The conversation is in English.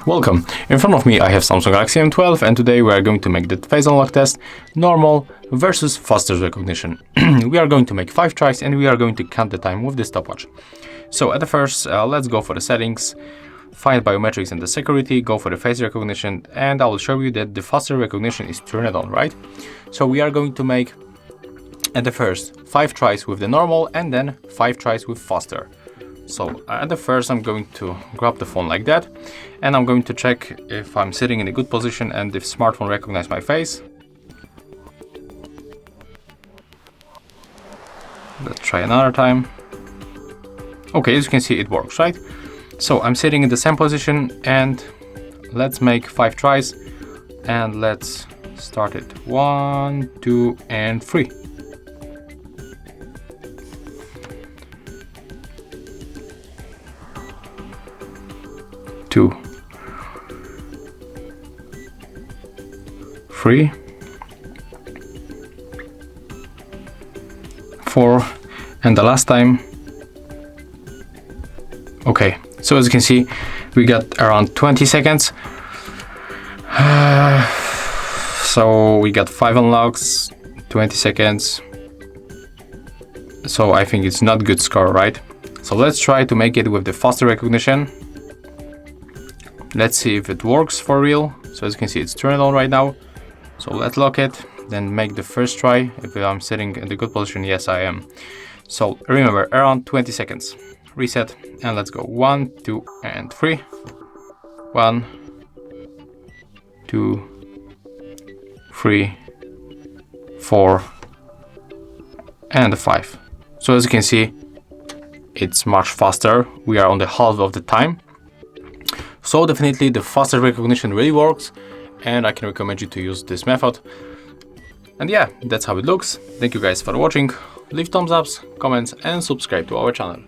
Welcome! In front of me I have Samsung Galaxy M12 and today we are going to make the face unlock test, normal versus faster recognition. We are going to make 5 tries and we are going to count the time with the stopwatch. So at the first, let's go for the settings, find biometrics and the security, go for the face recognition, and I will show you that the faster recognition is turned on, right? So we are going to make at the first 5 tries with the normal and then 5 tries with faster. So at the first I'm going to grab the phone like that and I'm going to check if I'm sitting in a good position and if smartphone recognizes my face. Let's try another time. Okay, as you can see it works, right? So I'm sitting in the same position and let's make 5 tries and let's start it. 1, 2 and 3. 2, 3, 4, and the last time. Okay, so as you can see, we got around 20 seconds. So we got 5 unlocks, 20 seconds. So I think it's not good score, right? So let's try to make it with the faster recognition. Let's see if it works for real. So as you can see, it's turned on right now. So let's lock it, then make the first try. If I'm sitting in the good position, yes I am. So remember, around 20 seconds. Reset, and let's go. 1, 2, and 3. 1, 2, 3, 4, and 5. So as you can see, it's much faster. We are on the half of the time. So definitely the faster recognition really works and I can recommend you to use this method. And yeah, that's how it looks. Thank you guys for watching. Leave thumbs ups, comments and subscribe to our channel.